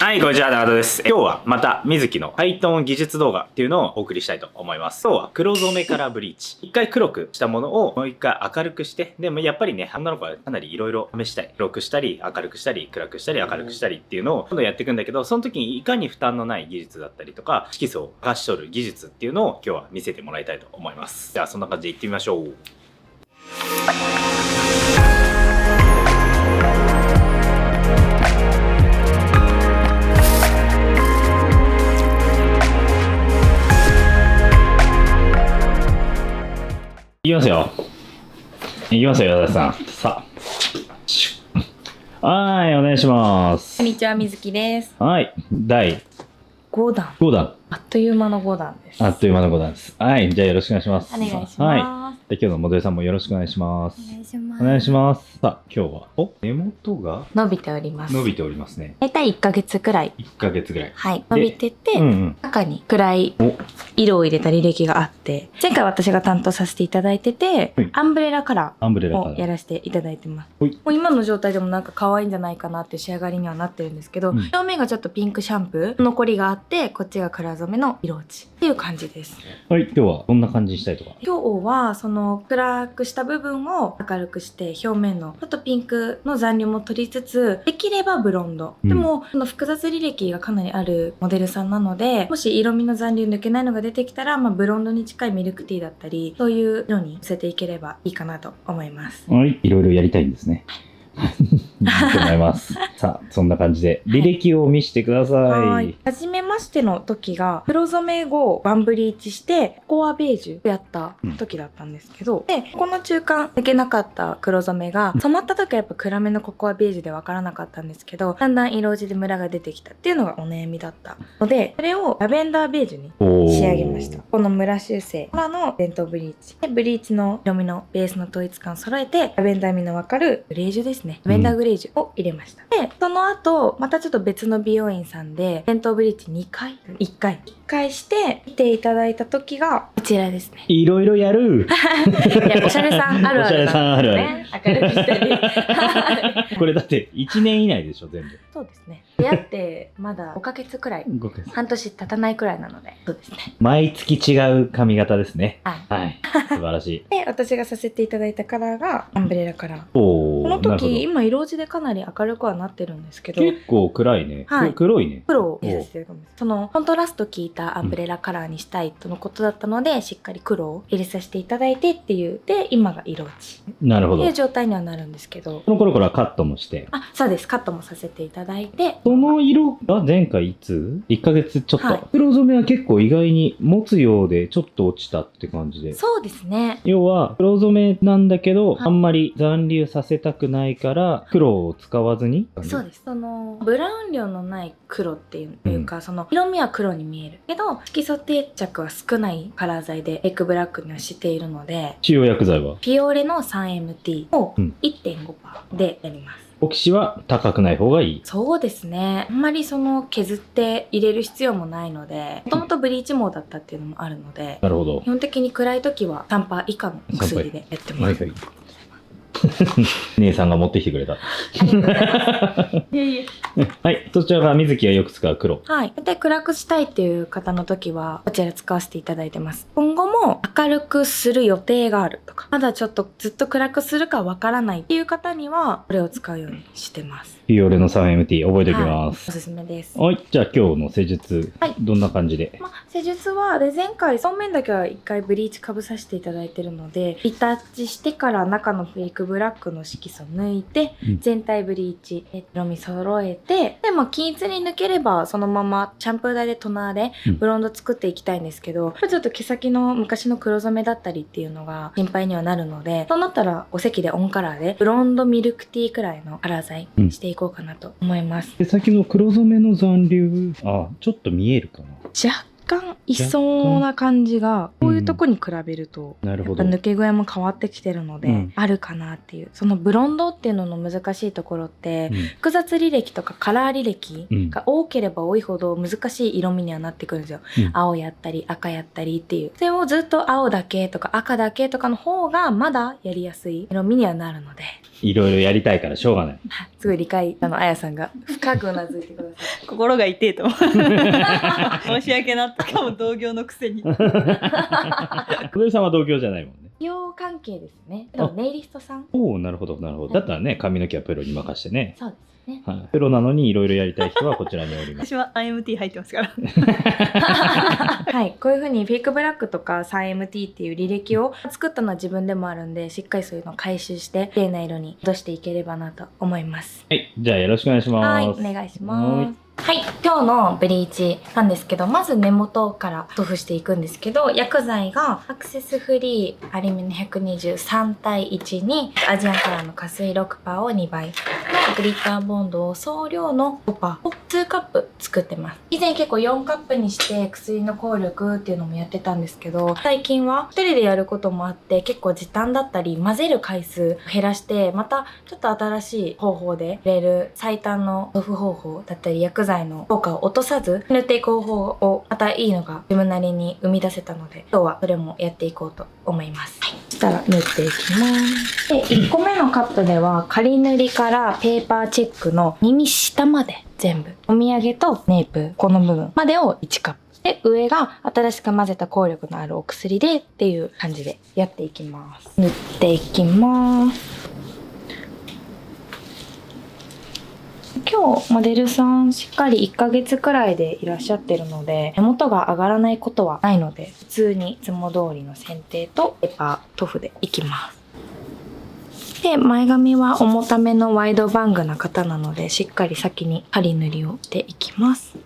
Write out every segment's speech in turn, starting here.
はい、こんにちは、ナードです。今日はまた、水木のハイトーン技術動画っていうのをお送りしたいと思います。今日は黒染めからブリーチ。一回黒くしたものをもう一回明るくして、でもやっぱりね、女の子はかなり色々試したい。黒くしたり、明るくしたり、暗くしたり、明るくしたりっていうのをどんどんやっていくんだけど、その時にいかに負担のない技術だったりとか、色素を剥がし取る技術っていうのを今日は見せてもらいたいと思います。じゃあ、そんな感じでいってみましょう。いきますよ。いきますよ、矢田さん。さあ。はい、お願いします。こんにちは、水木です。はい、第5弾。5弾。あっという間の5弾です。あっという間の5弾です。はい、じゃあよろしくお願いします。お願いします。はい。で今日のモデルさんもよろしくお願いします。お願いします。お願いします。さあ、今日は、根元が伸びております。伸びておりますね。だいたい1ヶ月くらい。1ヶ月ぐらい。はい。伸びてて、中に暗い色を入れた履歴があって、前回私が担当させていただいてて、アンブレラカラーをやらせていただいてます。もう今の状態でもなんか可愛いんじゃないかなっていう仕上がりにはなってるんですけど、表面がちょっとピンクシャンプー残りがあって、こっちが黒染めの色落ちっていう感じです。はい、今日はどんな感じにしたいとか。今日はその暗くした部分を明るくして表面のちょっとピンクの残留も取りつつできればブロンド、でもその複雑履歴がかなりあるモデルさんなので、もし色味の残留抜けないのが出てきたら、ブロンドに近いミルクティーだったりそういう色に寄せていければいいかなと思います。はい、いろいろやりたいんですね。と思います。さあ、そんな感じで履歴を見せてください。初めましての時が黒染め後ワンブリーチしてココアベージュをやった時だったんですけど、でこの中間抜けなかった黒染めが染まった時はやっぱ暗めのココアベージュで分からなかったんですけど、だんだん色落ちでムラが出てきたっていうのがお悩みだったので、それをラベンダーベージュに仕上げました。このムラ修正からの伝統ブリーチで、ブリーチの色味のベースの統一感を揃えてラベンダー味の分かるグレージュですね、ラベンダーグレージュを入れました。でその後またちょっと別の美容院さんで伝統ブリーチ2回1回して見ていただいた時がこちらですね。いろいろやる。いや、おしゃれさんあるあるなんですね。明るくしたり。これだって1年以内でしょ、全部。そうですね。出会ってまだ5ヶ月くらい、半年経たないくらいなので、そうですね。毎月違う髪型ですね。はい。素晴らしい。で、私がさせていただいたカラーがアンブレラカラー。この時、今色落ちでかなり明るくはなってるんですけど、結構暗いね。黒いね。黒を入れさせていただきます。そのコントラスト効いたアンブレラカラーにしたいとのことだったので、しっかり黒を入れさせていただいてっていう、で今が色落ちなるほどっていう状態にはなるんですけど、その頃からカットもして。そうです。カットもさせていただいて、その色が前回いつ ?1 ヶ月ちょっと、黒染めは結構意外に持つようでちょっと落ちたって感じで。そうですね。要は黒染めなんだけど、あんまり残留させたくないから黒を使わずに。そうです。そのブラウン量のない黒っていうか、その色味は黒に見えるけど色素定着は少ないカラー剤でエッグブラックにはしているので、使用薬剤はピオーレの 3MT を 1.5% でやります。オキシは高くない方がいい。そうですね。あんまりその削って入れる必要もないので、もともとブリーチ毛だったっていうのもあるので、なるほど。基本的に暗い時は3%以下の薬でやってます。姉さんが持ってきてくれた。はい、そちらが水木がよく使う黒。はい。で、暗くしたいっていう方の時は、こちら使わせていただいてます。今後も明るくする予定があるとか、まだちょっとずっと暗くするかわからないっていう方には、これを使うようにしてます。ピオーレの 3MT 覚えておきます。おすすめです。はい、じゃあ今日の施術、どんな感じで？施術は、で、前回、表面だけは一回ブリーチかぶさせていただいてるので、リタッチしてから中のフェイクブラックの色素抜いて、全体ブリーチ、色味揃えて、で、均一に抜ければ、そのままシャンプー台でトナーでブロンド作っていきたいんですけど、ちょっと毛先の昔の黒染めだったりっていうのが心配にはなるので、そうなったらお席でオンカラーで、ブロンドミルクティーくらいのカラー剤にしていこうかなと思います。毛先の黒染めの残留、ちょっと見えるかな。若干いそうな感じが、こういういうとこに比べると、なるほど。抜け具合も変わってきてるので、あるかなっていう。そのブロンドっていうのの難しいところって、複雑履歴とかカラー履歴が多ければ多いほど難しい色味にはなってくるんですよ。青やったり赤やったりっていう。それをずっと青だけとか赤だけとかの方がまだやりやすい色味にはなるので。いろいろやりたいからしょうがない。すごい理解、あやさんが深くうなずいてください。心が痛いと思う。申し訳なったかも、同業のくせに。小出さんは同業じゃないもんね。美容関係ですね。でもネイリストさん。おお、なるほどなるほど。だったらね、髪の毛はプロに任してね。そうですね。はい、プロなのにいろいろやりたい人はこちらにおります。私は IMT 入ってますから。はい、こういう風にフェイクブラックとか 3MT っていう履歴を作ったのは自分でもあるんで、しっかりそういうのを回収して綺麗な色に戻していければなと思います。はい、じゃあよろしくお願いします。はい、お願いします。はい、今日のブリーチなんですけど、まず根元から塗布していくんですけど、薬剤がアクセスフリーアルミの123対1にアジアンカラーの加水 6% を2倍のグリッターボンドを総量の 5% を2カップ作ってます。以前結構4カップにして薬の効力っていうのもやってたんですけど、最近は一人でやることもあって結構時短だったり混ぜる回数減らして、またちょっと新しい方法で入れる最短の塗布方法だったり薬剤の効果を落とさず塗っていく方法をまたいいのが自分なりに生み出せたので、今日はそれもやっていこうと思います。はい、そしたら塗っていきます。で、1個目のカップでは仮塗りからペーパーチェックの耳下まで全部、お土産とネープこの部分までを1カップで、上が新しく混ぜた効力のあるお薬でっていう感じでやっていきます。塗っていきます。今日モデルさんしっかり1ヶ月くらいでいらっしゃってるので、根元が上がらないことはないので、普通にいつも通りの剪定とペーパー塗布でいきます。で、前髪は重ためのワイドバングな方なので、しっかり先に仮塗りをしていきます。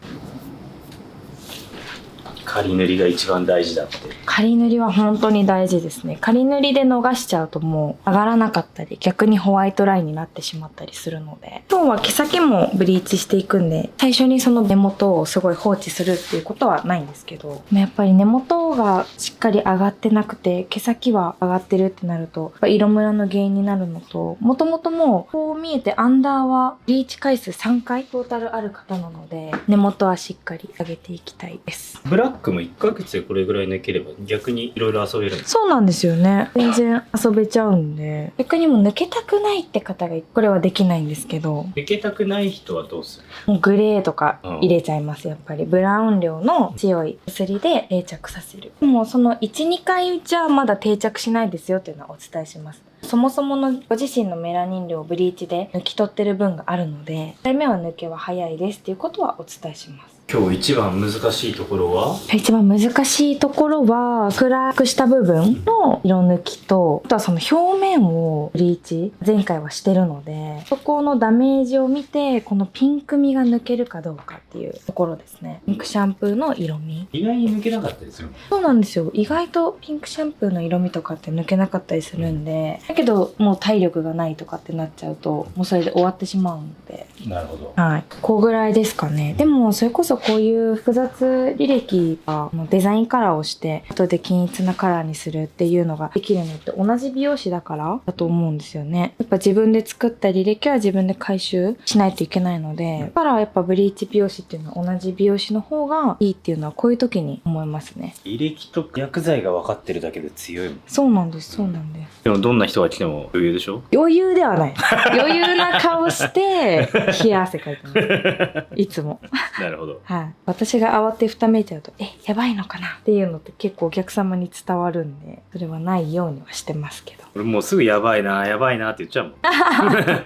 仮塗りが一番大事だって。仮塗りは本当に大事ですね。仮塗りで逃しちゃうともう上がらなかったり、逆にホワイトラインになってしまったりするので、今日は毛先もブリーチしていくんで、最初にその根元をすごい放置するっていうことはないんですけど、やっぱり根元がしっかり上がってなくて毛先は上がってるってなると色ムラの原因になるのと、もともともうこう見えてアンダーはブリーチ回数3回トータルある方なので、根元はしっかり上げていきたいです。ブラックも1ヶ月でこれぐらい抜ければ逆にいろいろ遊べるんです。そうなんですよね。全然遊べちゃうんで、逆にもう抜けたくないって方がこれはできないんですけど、抜けたくない人はどうする？もうグレーとか入れちゃいます。やっぱりブラウン量の強い薬で定着させる。もうその 1,2 回じゃまだ定着しないですよっていうのはお伝えします。そもそものご自身のメラニン量をブリーチで抜き取ってる分があるので、1回目は抜けは早いですっていうことはお伝えします。今日一番難しいところは？一番難しいところは暗くした部分の色抜きと、あとはその表面をブリーチ前回はしてるので、そこのダメージを見てこのピンクみが抜けるかどうかっていうところですね。ピンクシャンプーの色味、意外に抜けなかったですよ。そうなんですよ。意外とピンクシャンプーの色味とかって抜けなかったりするんで、だけどもう体力がないとかってなっちゃうともうそれで終わってしまうので、なるほど。はい、こうぐらいですかね。でもそれこそこういう複雑履歴がデザインカラーをして後で均一なカラーにするっていうのができるのって同じ美容師だからだと思うんですよね。やっぱ自分で作った履歴は自分で回収しないといけないので、だからやっぱブリーチ美容師っていうのは同じ美容師の方がいいっていうのはこういう時に思いますね。履歴と薬剤が分かってるだけで強いもん。そうなんです、そうなんです。でもどんな人が来ても余裕でしょ？余裕ではない。余裕な顔して冷や汗かいてますいつも。なるほど。はい、私が慌てふためいちゃうとやばいのかなっていうのって結構お客様に伝わるんで、それはないようにはしてますけど。俺もうすぐやばいなって言っちゃうもん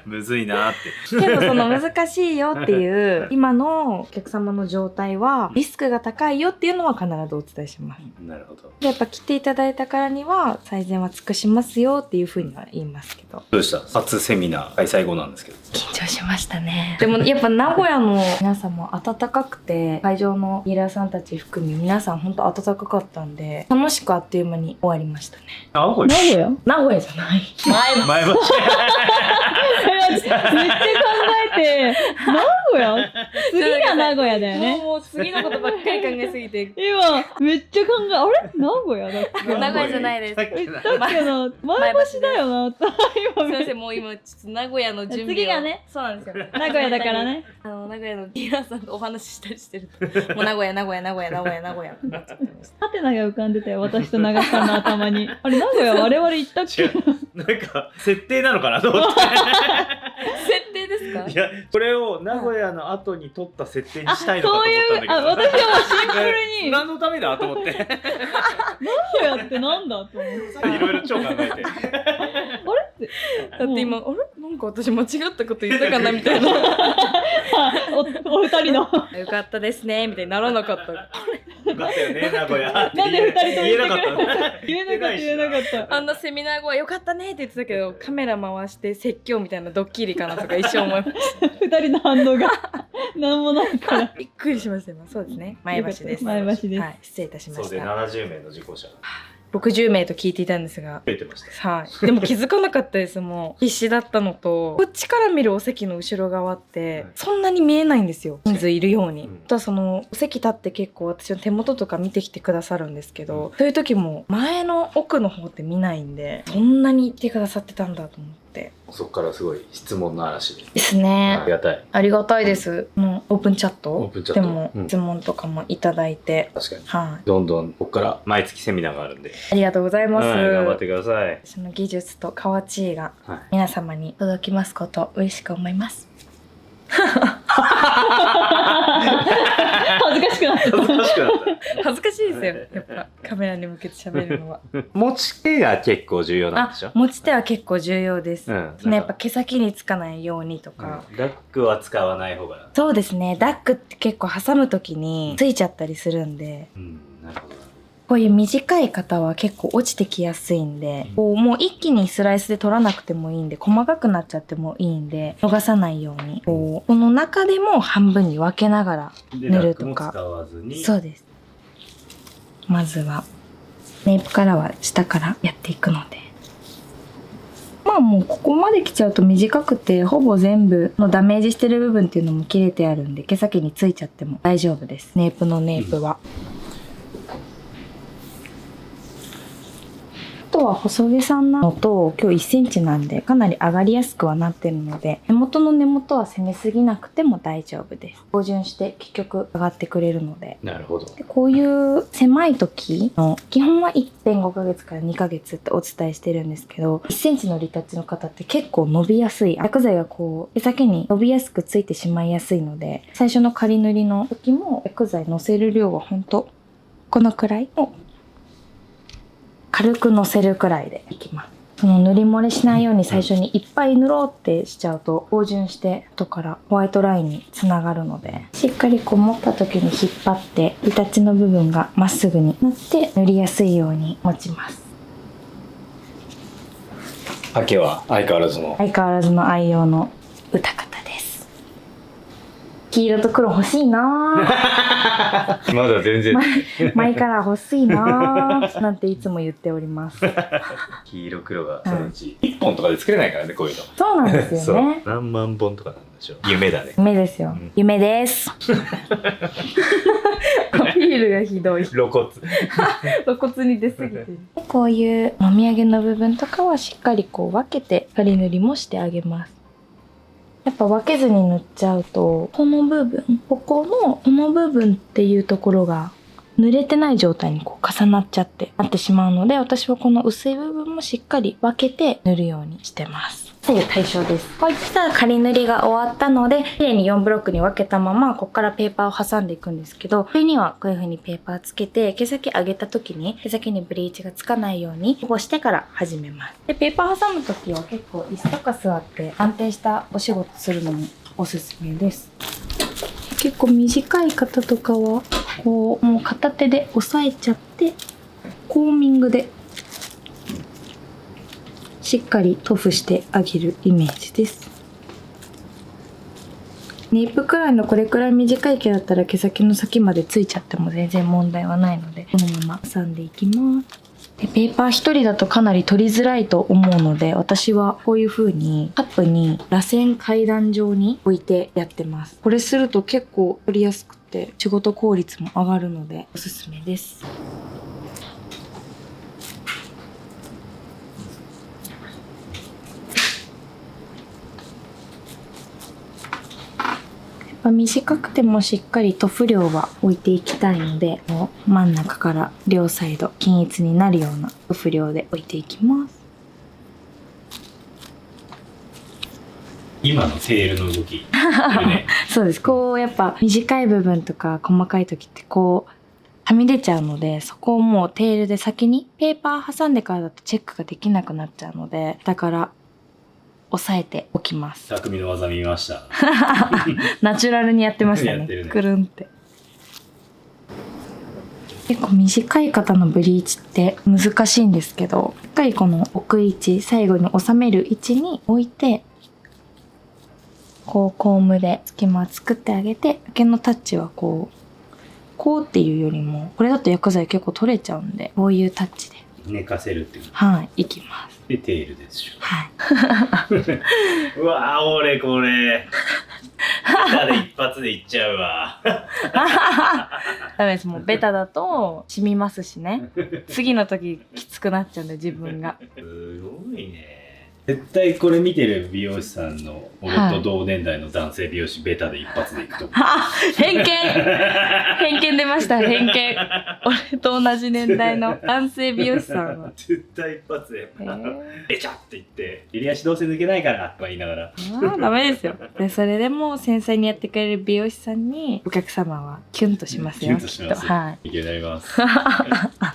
むずいなって。けどその難しいよっていう今のお客様の状態はリスクが高いよっていうのは必ずお伝えします。なるほど。でやっぱ来ていただいたからには最善は尽くしますよっていうふうには言いますけど。どうした？初セミナー開催後なんですけど。緊張しましたね。でもやっぱ名古屋の皆さんも温かくて、会場のディーラーさんたち含め皆さん本当温かかったんで、楽しくあっという間に終わりましたね。あ、これ名古屋じゃない。前橋めっちゃ考えて、名古屋次が名古屋だよね。もう次のことばっかり考えすぎて。今、めっちゃ考え、あれ名古屋だっけ名古屋じゃないです。さっきだっけな、前橋だよな。今すいません、もう今ちょっと名古屋の準備を。次がね。そうなんですよ。名古屋だからね。名古屋のディーラーさんとお話ししたりしてると、もう名古屋ってなっちゃってました。ハテナが浮かんでたよ、私と長さんの頭に。あれ、名古屋我々行ったっけ？違うなんか設定なのかなと思って設定ですか？いやこれを名古屋の後に撮った設定にしたいのかとそうい思ったんだけど、う、私はもうシンプルに、名何のためだと思って古屋ってなんだと思って。いろいろ超考えてあれって。だって今、あれなんか私間違ったこと言ったかなみたいな。お二人の。よかったですねみたいにならなかった。よかったよね名古屋ってなんで二人とも言えなかった言えなかった。あんなセミナー後はよかったねって言ってたけど、カメラ回して説教みたいなドッキリかなとか一生思いました。二人の反応がなんもないから。びっくりしました今。そうですね。前橋です。前橋です。はい、失礼いたしまそうでした。70名の受講者が60名と聞いていたんですが。増えてましたはい。でも気づかなかったです。もう必死だったのと、こっちから見るお席の後ろ側ってそんなに見えないんですよ。人数いるように。うんあとはそのお席立って結構私の手元とか見てきてくださるんですけど、そういう時も前の奥の方って見ないんで、そんなに言ってくださってたんだと思って。そこからすごい質問の嵐でですねあ。りがたいありがたいです。もうオープンチャットオープンチャットでもうん質問とかもいただいて、確かにはい。どんどんここから毎月セミナーがあるんで、ありがとうございます。はい、頑張ってください、その技術と河内がはい皆様に届きますことを嬉しく思います。恥ずかしくなった。恥ずかしくなっ恥ずかしいですよ。やっぱカメラに向けて喋るのは。た持ち手が結構重要なんでしょ持ち手は結構重要です。うんそのやっぱ毛先につかないようにとか。ラックは使わない方がそうですね。ダックって結構挟むときについちゃったりするんで、うんなるほどこういう短い方は結構落ちてきやすいんで、こうもう一気にスライスで取らなくてもいいんで、細かくなっちゃってもいいんで、逃さないように、この中でも半分に分けながらで塗ラックもるとか。使わずにそうです。まずはネイプからは下からやっていくので、まあもうここまで来ちゃうと短くてほぼ全部のダメージしてる部分っていうのも切れてあるんで、毛先についちゃっても大丈夫です。ネイプのネイプは、あとは細毛さんなのと今日1センチなんでかなり上がりやすくはなってるので、根元の根元は攻めすぎなくても大丈夫です。標準して結局上がってくれるので。なるほどでこういう狭い時の基本は 1.5 ヶ月から2ヶ月ってお伝えしてるんですけど、1センチのリタッチの方って結構伸びやすい、薬剤がこう毛先に伸びやすくついてしまいやすいので、最初の仮塗りの時も薬剤のせる量はほんとこのくらいを軽くのせるくらいでいきます。その塗り漏れしないように最初にいっぱい塗ろうってしちゃうと標準して後からホワイトラインにつながるので、しっかりこう持った時に引っ張ってリタッチの部分がまっすぐになって塗りやすいように持ちます。ハケは相変わらずの相変わらずの愛用の歌方です。黄色と黒欲しいなぁまだ全然マイカラー欲しいなぁなんていつも言っております。黄色黒がそのうち1本とかで作れないからねこういうのそうなんですそうよね。何万本とかなんでしょう。夢だね夢ですよ、うん夢ですアピールがひどい。露骨露骨に出すぎてる。こういうもみあげの部分とかはしっかりこう分けて仮塗りもしてあげます。やっぱ分けずに塗っちゃうとこの部分、この部分っていうところが濡れてない状態にこう重なっちゃってなってしまうので、私はこの薄い部分もしっかり分けて塗るようにしてます。左右対称です。こういった仮塗りが終わったので、綺麗に4ブロックに分けたままここからペーパーを挟んでいくんですけど、これにはこういう風にペーパーつけて毛先上げた時に毛先にブリーチがつかないように保護してから始めます。でペーパー挟む時は結構椅子とか座って安定したお仕事するのもおすすめです。結構短い方とかはこうもう片手で押さえちゃってコーミングでしっかり塗布してあげるイメージです。ネイプくらいのこれくらい短い毛だったら毛先の先までついちゃっても全然問題はないので、このまま挟んでいきます。でペーパー一人だとかなり取りづらいと思うので、私はこういう風にカップに螺旋階段状に置いてやってます。これすると結構取りやすくて仕事効率も上がるのでおすすめです。短くてもしっかり塗布量は置いていきたいので、もう真ん中から両サイド均一になるような塗布量で置いていきます。今のテールの動き、ね、そうです。こうやっぱ短い部分とか細かい時ってこうはみ出ちゃうので、そこをもうテールで先にペーパー挟んでからだとチェックができなくなっちゃうので、だから押さえておきます。匠の技見ました。ナチュラルにやってましたね。やってるねくるんって。結構短い方のブリーチって難しいんですけど、しっかりこの置く位置、最後に収める位置に置いて、こうコームで隙間を作ってあげて、毛のタッチはこうっていうよりも、これだと薬剤結構取れちゃうんで、こういうタッチで、寝かせるっていう。はい、いきます。で、テールですよ。はい。うわー、俺これ。ベタで一発でいっちゃうわ。ダメです。もうベタだと染みますしね。次の時きつくなっちゃうんで、自分が。すごいね。絶対これ見てる美容師さんの俺と同年代の男性美容師ベタで一発でいくと思う。偏見出ました。偏見。俺と同じ年代の男性美容師さんは。絶対一発で。ベチャって言って、襟足どうせ抜けないからとか言いながら。ダメですよ。で、それでも繊細にやってくれる美容師さんにお客様はキュンとしますよ。キュンとしますよ。はい。いけになります。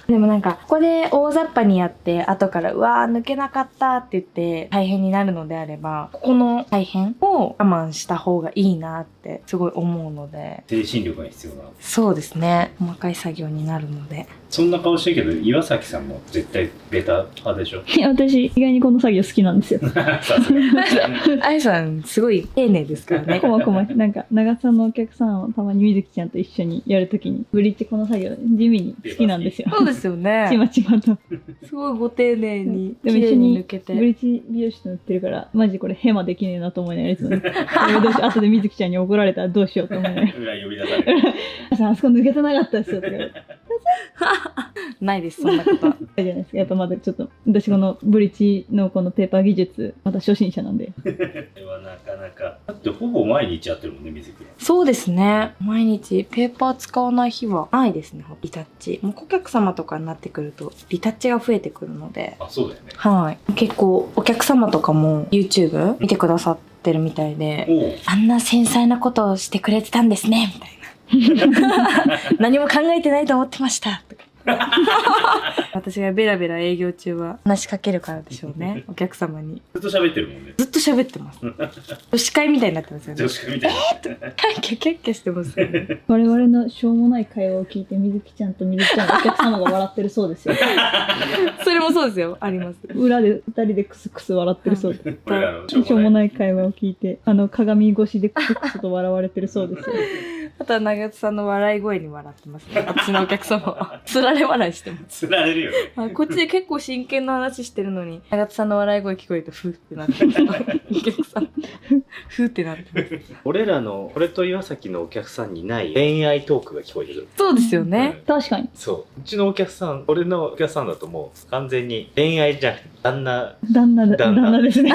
でもなんか、ここで大雑把にやって、後からうわー抜けなかったって言って大変になるのであれば、ここの大変を我慢した方がいいなってすごい思うので。精神力が必要な。そうですね。細かい作業になるので。そんな顔してるけど、岩崎さんも絶対ベタ派でしょ。いや、私、意外にこの作業好きなんですよ。さすが。あゆさん、すごい丁寧ですからね。こまこま。なんか、長さんのお客さんをたまにみずきちゃんと一緒にやるときに、ブリッジこの作業、地味に好きなんですよ。そうですよね。ちまちまと。すごいご丁寧に、でも綺麗一緒にブに抜けて。リッジ美容師と塗ってるから、マジこれヘマできねえなと思いながらいつもね。これどうしよう後でみずきちゃんに怒られたらどうしようと思いながら。裏呼び出される。あそこ抜けてなかったですよとか。ないです、そんなことは。じゃないですか。やっぱまだちょっと、私このブリッジのこのペーパー技術、まだ初心者なんで。これはなかなか。だってほぼ毎日やってるもんね、水木は。そうですね。毎日ペーパー使わない日はないですね、リタッチ。もうお客様とかになってくると、リタッチが増えてくるので。あ、そうだよね。はい。結構お客様とかも YouTube 見てくださってるみたいで、おう。あんな繊細なことをしてくれてたんですね、みたいな。何も考えてないと思ってましたとか。私がベラベラ営業中は話しかけるからでしょうね、お客様に。ずっと喋ってるもんね。ずっと喋ってます。女子会みたいになってますよね。女子会みたいな。キャッキャキャッキャしてますよね。我々のしょうもない会話を聞いて、みずきちゃんとみずきちゃんのお客様が笑ってるそうですよ。それもそうですよ。あります。裏で二人でクスクス笑ってるそうです。俺らのしょうもない会話を聞いて、鏡越しでクスクスと笑われてるそうですよ。あとは長津さんの笑い声に笑ってますね。私のお客様は。つられ笑いしてます。つられるよね。あ、こっちで結構真剣な話してるのに、長津さんの笑い声聞こえると、ふーってなってます。お客さん。ふーってなってます。俺らの、俺と岩崎のお客さんにない恋愛トークが聞こえてくる。そうですよね。確かに。そう。うちのお客さん、俺のお客さんだともう完全に恋愛じゃん。旦那旦那ですね。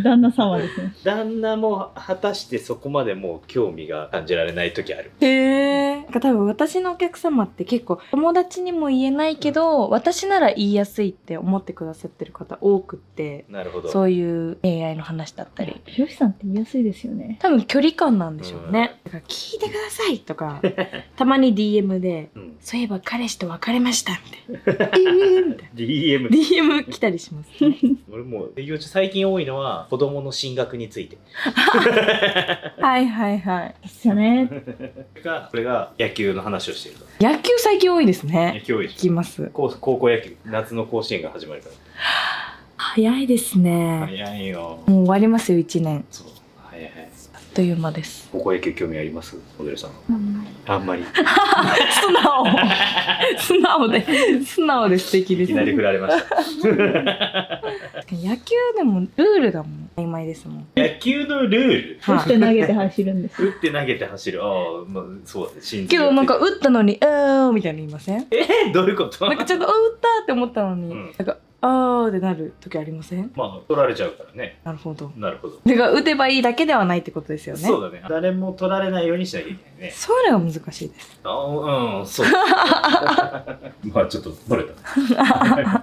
旦那様ですね。旦那も果たしてそこまでもう興味が感じられない時ある。へえ。多分私のお客様って結構友達にも言えないけど、私なら言いやすいって思ってくださってる方多くって、なるほど。そういう恋愛の話だったり。美容師さんって言いやすいですよね。多分距離感なんでしょうね。だから聞いてくださいとか、たまに DM で、うん、そういえば彼氏と別れましたみたいな。DM。DM 来たりしますね。俺もう営業中最近多いのは子供の進学について。はいはいはい。ですよね。これが野球の話をしていると。野球最近多いです野ね。球多いでし聞きます。ょ。高校野球、夏の甲子園が始まるから。早いですね。早いよ。もう終わりますよ、1年。そう。早い早い。という間です。高校野球興味あります？モデルさん。あんまり。素直で素敵です。いきなり振られました。野球でもルールがもう曖昧ですもん。野球のルール。打って投げて走るんです。打って投げて走る。ああ、まあそうだね。信じけどなんか打ったのにみたいな言いません？どういうこと？なんかちょっと打ったって思ったのに、うんなんかってなる時ありません？まあ取られちゃうからね。なるほど。なるほど。だから打てばいいだけではないってことですよね。そうだね。誰も取られないようにしなきゃいけないね。そういうのが難しいです。そう。まあちょっと取れた。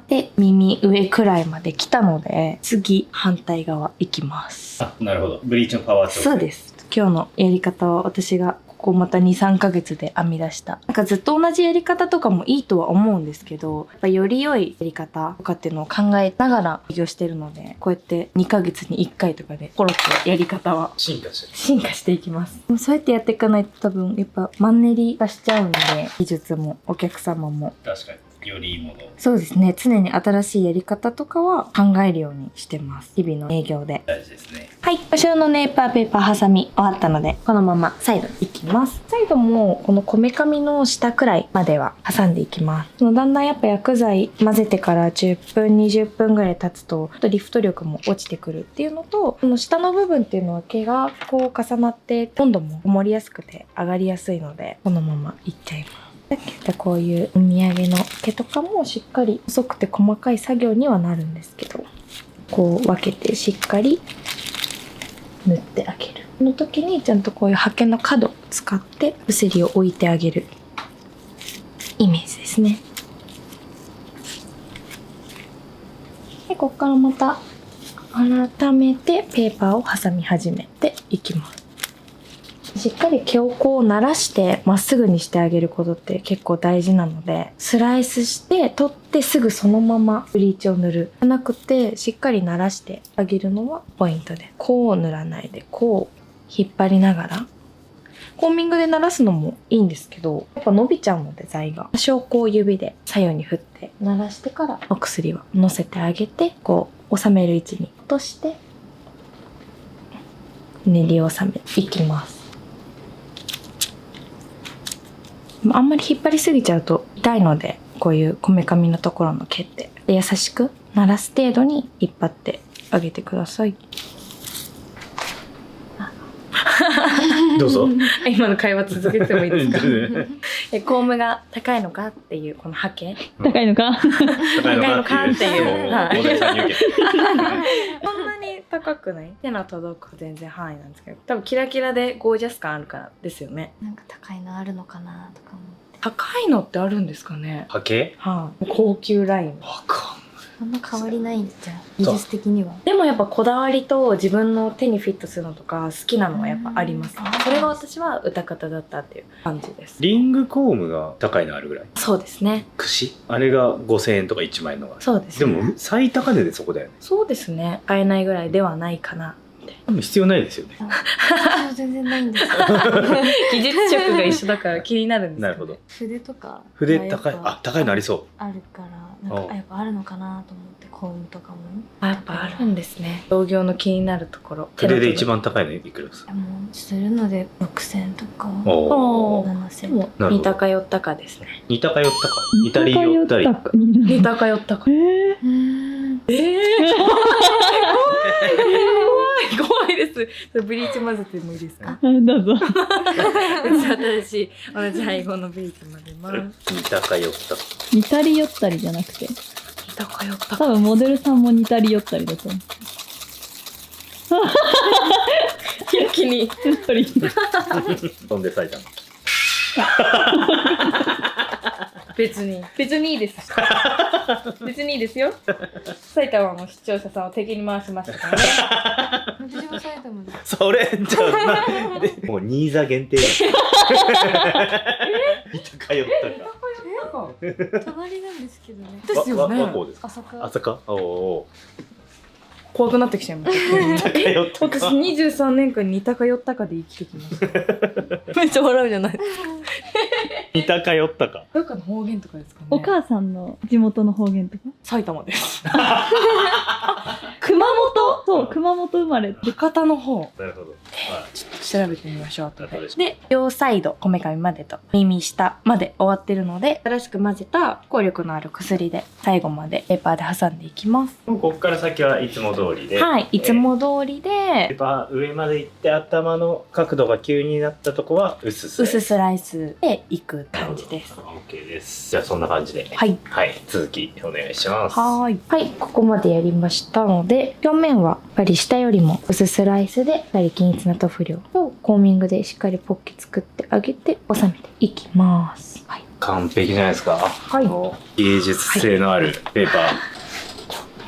で、耳上くらいまで来たので、次反対側行きます。あ、なるほど。ブリーチのパワー調整。そうです。今日のやり方は私がこうまた 2,3 ヶ月で編み出した。なんかずっと同じやり方とかもいいとは思うんですけど、やっぱより良いやり方とかっていうのを考えながら営業してるので、こうやって2ヶ月に1回とかでコロッとやり方は進化してる。進化していきます。でもそうやってやっていかないと多分やっぱマンネリ化しちゃうんで、技術もお客様も。確かに。よりいいものを。そうですね。常に新しいやり方とかは考えるようにしてます。日々の営業で。大事ですね。はい。後ろのネイパーペーパーハサミ終わったので、このままサイドいきます。サイドもこのこめかみの下くらいまでは挟んでいきます。だんだんやっぱ薬剤混ぜてから10分、20分ぐらい経つと、ちょっとリフト力も落ちてくるっていうのと、この下の部分っていうのは毛がこう重なって温度もこもりやすくて上がりやすいので、このままいっちゃいます。さっき言ったこういうお土産の毛とかもしっかり細くて細かい作業にはなるんですけど、こう分けてしっかり塗ってあげる。この時にちゃんとこういうハケの角を使って薬を置いてあげるイメージですね。で、ここからまた改めてペーパーを挟み始めていきます。しっかり毛をこう慣らしてまっすぐにしてあげることって結構大事なので、スライスして取ってすぐそのままブリーチを塗るじゃなくて、しっかり慣らしてあげるのはポイントで、こう塗らないでこう引っ張りながらコーミングで慣らすのもいいんですけど、やっぱ伸びちゃうので材が多少こう指で左右に振って慣らしてからお薬は乗せてあげて、こう収める位置に落として練り収めていきます。あんまり引っ張りすぎちゃうと痛いので、こういうこめかみのところの毛って優しく鳴らす程度に引っ張ってあげてください。どうぞ。今の会話続けてもいいですか？コームが高いのかっていうこのハケ、高いのか高いのかっていうモデルさんに受けて。こんなに高くない？手の届く全然範囲なんですけど、多分キラキラでゴージャス感あるからですよね。なんか高いのあるのかなとか思って。高いのってあるんですかね？ハケ？高級ライン。わかんあんま変わりないんじゃん、技術的には。でもやっぱこだわりと自分の手にフィットするのとか好きなのはやっぱあります。それが私は歌方だったっていう感じです。リングコームが高いのあるぐらい。そうですね。櫛あれが5000円とか1万円のが。そうですでね。も最高値でそこだよね。そうですね。買えないぐらいではないかな。でも必要ないですよね。そう全然ないんですよ。技術職が一緒だから気になるんですよね。なるほど。筆とか筆高い。やっぱあ、高いのありそあるからなんかやっぱあるのかなと思って、コームとかも。やっぱあるんですね。同業の気になるところ。う。筆で一番高いのいくらですか？もうするので6000とかおー。 7000もなるほど似たか寄ったかですね。似たか寄ったか。似たり寄ったり。似たか寄ったか。怖いです。ブリーチ混ぜてもいいですか？どうぞ。私同じ配合のブリーチ混ぜます。似たか寄ったか。似たり寄ったりじゃなくて、似たか寄った多か。分モデルさんも似たり寄ったりだと思う。一気に。飛んで咲いたの。別にいいです。別にいいですよ。埼玉の視聴者さんを敵に回しましたからね。私も埼玉で。それじゃあでもう新座限定だ。似たか寄ったか。隣なんですけどね。ですよね。和光ですか？朝か。朝か？おお。怖くなってきちゃいました。似たか寄ったか。私23年間似たか寄ったかで生きてきました。めっちゃ笑うじゃない。似たか寄ったか。どっかの方言とかですかね。お母さんの地元の方言とか。埼玉です。熊本。そう、熊本生まれ。博多の方。なるほど。ちょっと調べてみましょうと。どうでしょう。で、両サイドこめかみまでと耳下まで終わってるので、新しく混ぜた効力のある薬で最後までペーパーで挟んでいきます。もうここから先はいつも通りで、はい、いつも通りペーで、パー上まで行って頭の角度が急になったとこは薄スライス。薄スライスでいく感じです。 OK です。じゃあそんな感じで、はいはい、続きお願いします。はーい。はい、ここまでやりましたので、表面はやっぱり下よりも薄スライスで、やっぱり均一な塗布量をコーミングでしっかりポッケ作ってあげて収めていきます。はい。完璧じゃないですか。はい。芸術性のあるペーパー。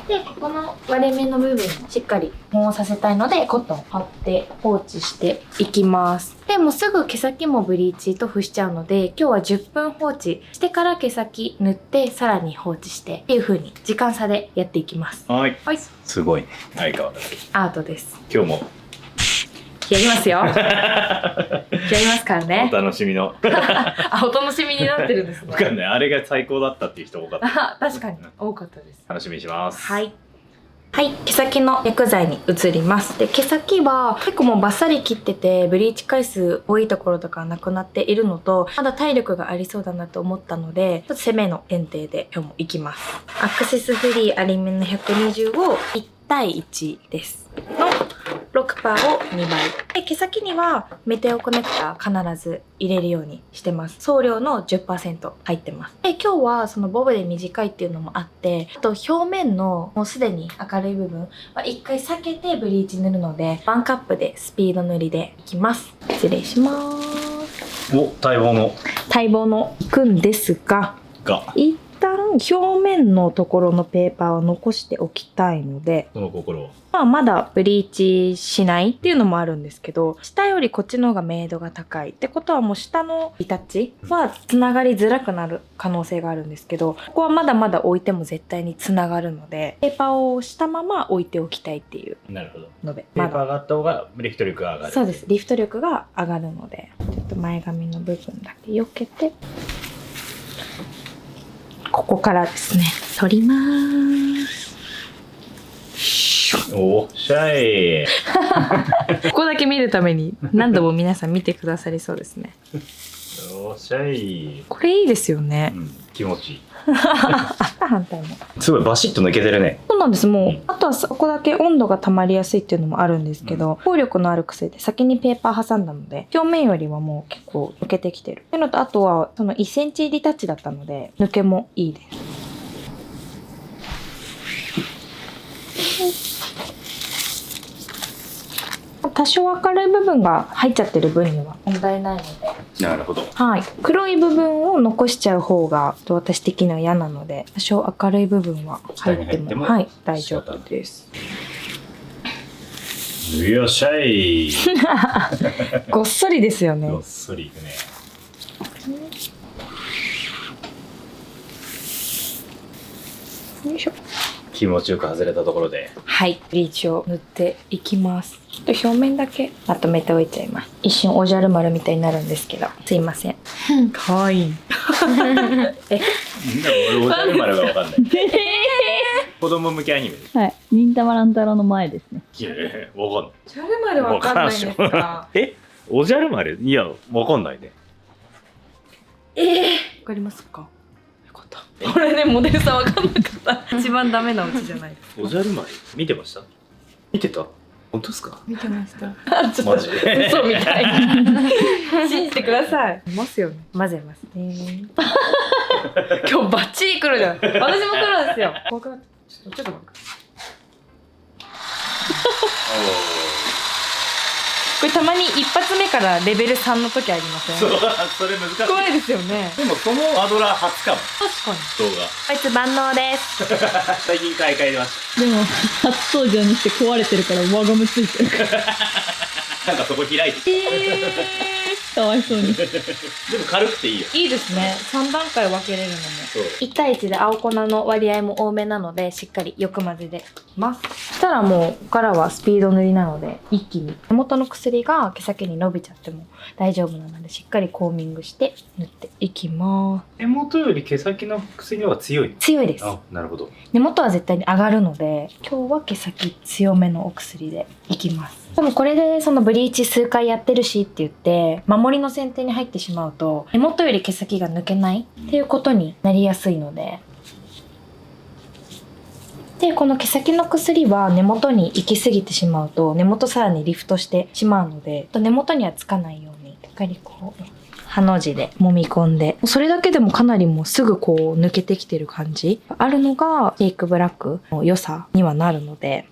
で、この割れ目の部分にしっかり保温させたいので、コットンを貼って放置していきます。で、もうすぐ毛先もブリーチ塗布しちゃうので、今日は10分放置してから毛先塗ってさらに放置してっていう風に時間差でやっていきます。はい。はい。すごいね。相変わらず。アートです。今日もやりますよ。やりますからねお。楽しみの。あ、お楽しみになってるんですね。わかんない。あれが最高だったっていう人多かった。あ、確かに多かったです。楽しみにします。はい。はい、毛先の薬剤に移ります。で、毛先は結構もうバッサリ切ってて、ブリーチ回数多いところとかなくなっているのと、まだ体力がありそうだなと思ったので、ちょっと攻めの剪定で今日もいきます。アクセスフリーアリミの120を1対1です。の6%を2倍。で、毛先にはメテオコネクタ必ず入れるようにしてます。送料の 10% 入ってます。で、今日はそのボブで短いっていうのもあって、あと表面のもうすでに明るい部分は一回避けてブリーチ塗るので、ワンカップでスピード塗りでいきます。失礼します。お、待望の待望のいくんですが、が。一旦表面のところのペーパーを残しておきたいので、その心を。まだブリーチしないっていうのもあるんですけど、下よりこっちの方が明度が高いってことはもう下のリタッチはつながりづらくなる可能性があるんですけど、ここはまだまだ置いても絶対につながるので、ペーパーをしたまま置いておきたいっていうなるほど。ので、ペーパーがあった方がリフト力が上がる。そうです。リフト力が上がるので、ちょっと前髪の部分だけ避けて、ここからですね、取りまーす。おっしゃい。ここだけ見るために何度も皆さん見てくださりそうですね。おっしゃい。これいいですよね。うん、気持ちいい。反対も。すごいバシッと抜けてるね。そうなんです。もう、あとはそこだけ温度が溜まりやすいっていうのもあるんですけど、効力のある薬で先にペーパー挟んだので、表面よりはもう結構抜けてきてる。っていうのと、あとはその1センチリタッチだったので、抜けもいいです。多少明るい部分が入っちゃってる分には問題ないので、なるほど。はい、黒い部分を残しちゃう方が私的には嫌なので、多少明るい部分は入っても、下に入ってもはい、大丈夫です。よっしゃい。ごっそりですよね。ごっそりいくね。よいしょ。気持ちよく外れたところで。はい、ブリーチを塗っていきます。ちょっと表面だけまとめておいちゃいます。一瞬おじゃる丸みたいになるんですけど、すいません。かわいい。え、俺おじゃる丸がわかんない。子供向けアニメです。はい。忍たま乱太郎の前ですね。いやいやわかんない。おじゃる丸わかんないんですか？え、おじゃる丸？いや、わかんないね。わかりますか？よかった。これね、モデルさんわかんなかった。一番ダメなうちじゃないです。おじゃる丸見てました？見てた？本当ですか？見てました。マジで？嘘みたい。信じてください。いますよね。混ぜますね。今日バッチリ来るじゃん。私も来るんですよ。怖くなってちょっと待って。これたまに一発目からレベル3の時ありません？それ難しい。怖いですよね。でもそのアドラー初かも。確かに。動画。あいつ万能です。最近買い替えましでも、初登場にして壊れてるから輪ゴムついてるから。た。なんかそこ開いて。かわいそうに。でも軽くていいよ。いいですね。3段階分けれるのも。そう。 1対1で青粉の割合も多めなので、しっかりよく混ぜていきます。そしたらもうここからはスピード塗りなので、一気に手元の薬が毛先に伸びちゃっても大丈夫なので、しっかりコーミングして塗っていきます。手元より毛先の薬の方が強い。強いです。あ、なるほど。根元は絶対に上がるので、今日は毛先強めのお薬でいきます。でもこれでそのブリーチ数回やってるしって言って守りの先手に入ってしまうと根元より毛先が抜けないっていうことになりやすいので、この毛先の薬は根元に行き過ぎてしまうと根元さらにリフトしてしまうので、根元にはつかないようにしっかりこうハの字で揉み込んで、それだけでもかなりもうすぐこう抜けてきてる感じあるのがシェイクブラックの良さにはなるので。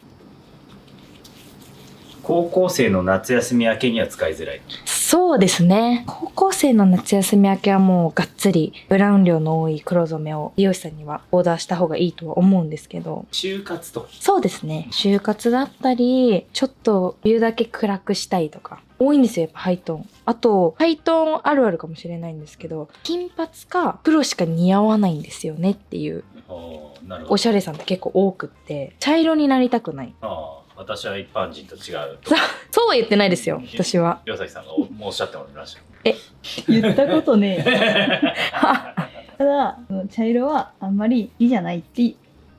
高校生の夏休み明けには使いづらい。そうですね。高校生の夏休み明けはもうがっつりブラウン量の多い黒染めを美容師さんにはオーダーした方がいいとは思うんですけど。就活と。そうですね。就活だったり、ちょっとビューだけ暗くしたいとか。多いんですよ、やっぱハイトーン。あと、ハイトーンあるあるかもしれないんですけど、金髪か黒しか似合わないんですよねっていうなるほど。おしゃれさんって結構多くって、茶色になりたくない。私は一般人と違う。そうは言ってないですよ、私は。岩崎さんがおっしゃってもらいました。言ったことねえ。ただ、茶色はあんまりいいじゃないって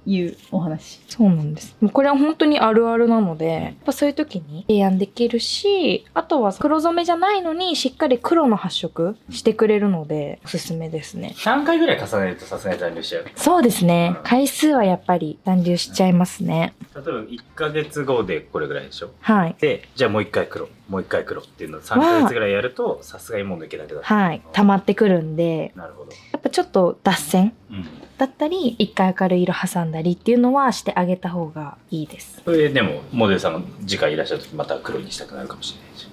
いうお話。そうなんです。これは本当にあるあるなので、やっぱそういう時に提案できるし、あとは黒染めじゃないのにしっかり黒の発色してくれるのでおすすめですね。3回ぐらい重ねるとさすがに残留しちゃう。そうですね。回数はやっぱり残留しちゃいますね。例えば1ヶ月後でこれぐらいでしょ。はい。で、じゃあもう1回黒、もう1回黒っていうのを3ヶ月ぐらいやるとさすがにもう抜けなくなる。はい。溜まってくるんで、なるほど。やっぱちょっと脱線うんだったり、一回明るい色挟んだりっていうのはしてあげた方がいいです。それでもモデルさんが次回いらっしゃる時また黒にしたくなるかもしれないし。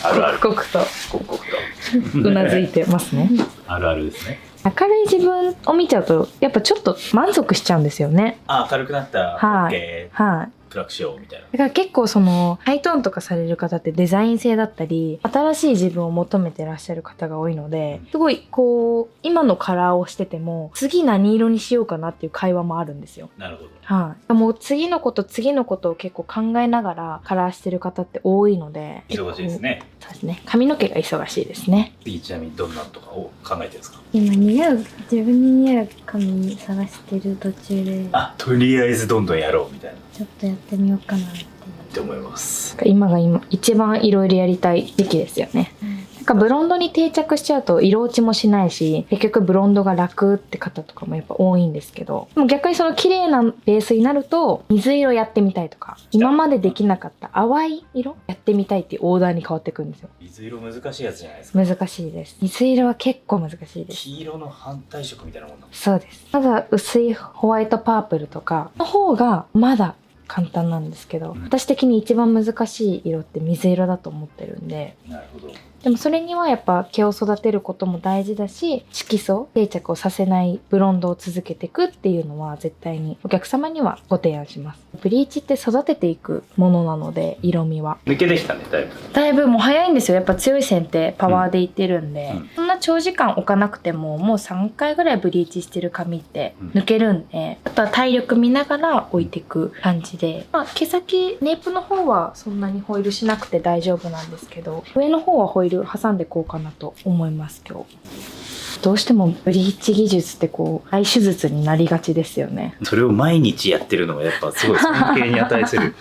あるある。刻々と刻々とうなずいてますね。あるあるですね。明るい自分を見ちゃうとやっぱちょっと満足しちゃうんですよね。明るくなったらはい OK、はい。暗くしようみたいな。だから結構そのハイトーンとかされる方ってデザイン性だったり新しい自分を求めてらっしゃる方が多いので、すごいこう今のカラーをしてても次何色にしようかなっていう会話もあるんですよ。なるほど。はい。もう次のことを結構考えながらカラーしてる方って多いので、忙しいですね。そうですね。髪の毛が忙しいですね。次ちなみにどんなのとかを考えてるんですか。今自分に似合う髪探してる途中で、とりあえずどんどんやろうみたいなっちょっとやってみようかなって。て思います。今が一番いろいろやりたい時期ですよね。なんかブロンドに定着しちゃうと色落ちもしないし、結局ブロンドが楽って方とかもやっぱ多いんですけど、でも逆にその綺麗なベースになると水色やってみたいとか、今までできなかった淡い色やってみたいっていうオーダーに変わってくるんですよ。水色難しいやつじゃないですか。難しいです。水色は結構難しいです。黄色の反対色みたいなもんなの。そうです。ただ薄いホワイトパープルとかの方がまだ簡単なんですけど、私的に一番難しい色って水色だと思ってるんで。なるほど。でもそれにはやっぱ毛を育てることも大事だし、色素定着をさせないブロンドを続けていくっていうのは絶対にお客様にはご提案します。ブリーチって育てていくものなので、色味は抜けてきたね、だいぶ。だいぶもう早いんですよ。やっぱ強い線ってパワーでいってるんで、うんそんな長時間置かなくてももう3回ぐらいブリーチしてる髪って抜けるんで、あとは体力見ながら置いていく感じで、毛先ネープの方はそんなにホイールしなくて大丈夫なんですけど、上の方はホイール挟んでいこうかなと思います今日。どうしてもブリーチ技術ってこう、手術になりがちですよね。それを毎日やってるのがやっぱすごい尊敬に値する。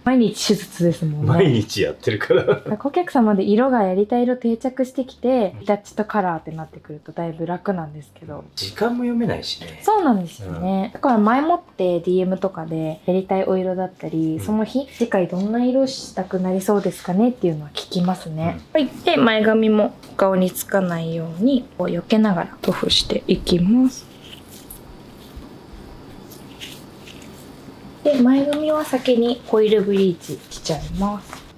毎日手術ですもんね。毎日やってるから。お客様で色がやりたい色定着してきて、リタッチとカラーってなってくるとだいぶ楽なんですけど。時間も読めないしね。そうなんですよね。だから前もって DM とかでやりたいお色だったり、その日、次回どんな色したくなりそうですかねっていうのは聞きますね。はい。で、前髪も顔につかないように、こう避けながら塗布していきます。で、前髪は先にコイルブリーチしちゃいます。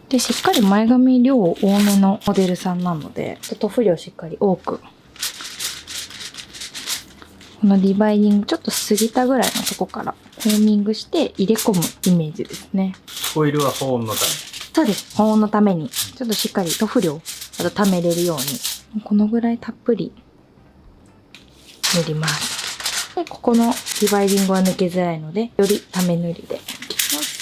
で、しっかり前髪量多めのモデルさんなので、塗布量しっかり多く。このリバイディングちょっと過ぎたぐらいのとこからコーミングして入れ込むイメージですね。ホイールは保温のため。そうです。保温のために、ちょっとしっかり塗布量、あと溜めれるように、このぐらいたっぷり塗ります。でここのディバイディングは抜けづらいので、よりため塗りでいきます。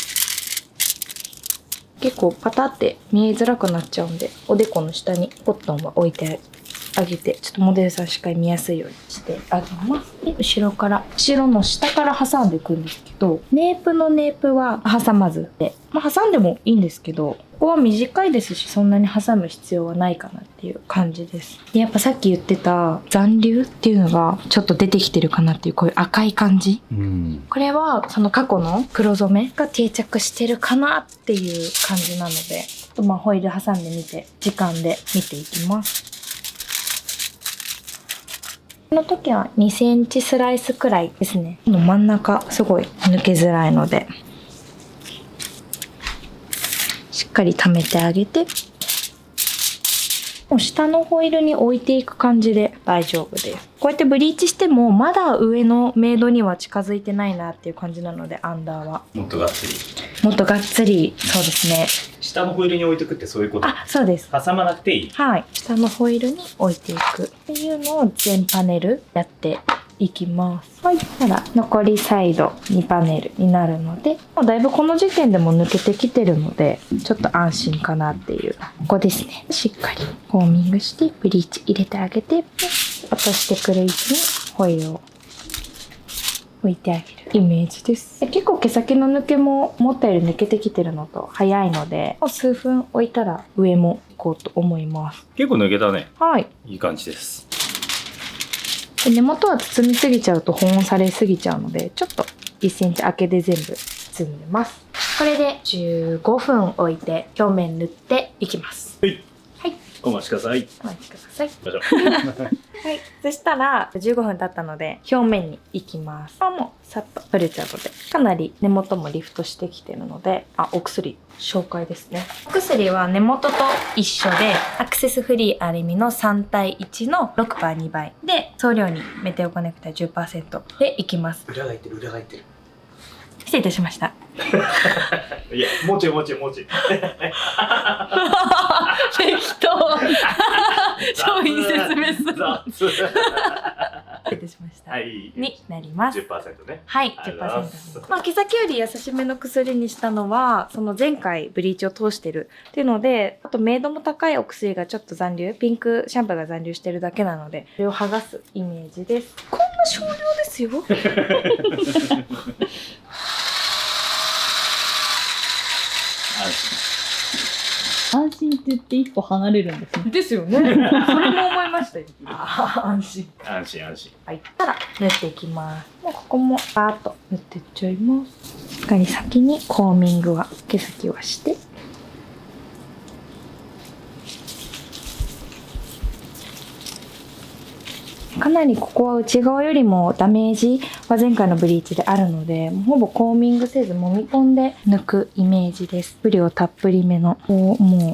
結構パタって見えづらくなっちゃうんで、おでこの下にコットンは置いてあげて、ちょっとモデルさんしっかり見やすいようにしてあげます。で、後ろの下から挟んでいくんですけど、ネープは挟まずで、挟んでもいいんですけど、ここは短いですし、そんなに挟む必要はないかなっていう感じです。で、やっぱさっき言ってた残留っていうのがちょっと出てきてるかなっていう、こういう赤い感じ。これはその過去の黒染めが定着してるかなっていう感じなので、ちょっとホイール挟んでみて、時間で見ていきます。この時は2センチスライスくらいですね。この真ん中すごい抜けづらいので、しっかり溜めてあげて、もう下のホイールに置いていく感じで大丈夫です。こうやってブリーチしてもまだ上のメイドには近づいてないなっていう感じなので、アンダーはもっとがっつり。もっとがっつり、そうですね。下のホイールに置いとくってそういうこと？あ、そうです。挟まなくていい？はい。下のホイールに置いていくっていうのを全パネルやっていきます。はい。たら残りサイド2パネルになるので、もうだいぶこの時点でも抜けてきてるので、ちょっと安心かなっていう。ここですね。しっかりコーミングしてブリーチ入れてあげて、落としてくる位置にホイールを置いてあげるイメージです。結構毛先の抜けも思ったより抜けてきてるのと早いので、もう数分置いたら上も行こうと思います。結構抜けたね。はい。いい感じです。で、根元は包みすぎちゃうと保温されすぎちゃうので、ちょっと1センチ開けで全部包んでます。これで15分置いて表面塗っていきます。はい。はい。お待ちください。お待ちください。よいしょ。はい。そしたら15分経ったので表面に行きます。もうさっと取れちゃうので、かなり根元もリフトしてきてるので、お薬紹介ですね。お薬は根元と一緒で、アクセスフリーアルミの3対1の 6×2 倍で、送料にメテオコネクタ 10% でいきます。裏がいってる、裏がいってる。失礼いたしました。いや、もうちょい。適当。商品説明する。失礼いたしました。はい。になります。10% ね。はい、ありがとうございます 10%。毛先より優しめの薬にしたのは、その前回ブリーチを通してるっていうので、あと明度も高いお薬がちょっと残留、ピンクシャンプーが残留してるだけなので、それを剥がすイメージです。こんな少量ですよ。安心って言って一歩離れるんですね。ですよね。それも思いましたよ。安心。安心。はい。たら塗っていきます。もうここもバーッと塗っていっちゃいます。しっかり先にコーミングは毛先はして。かなりここは内側よりもダメージは前回のブリーチであるので、ほぼコーミングせず揉み込んで抜くイメージです。量たっぷりめの。もう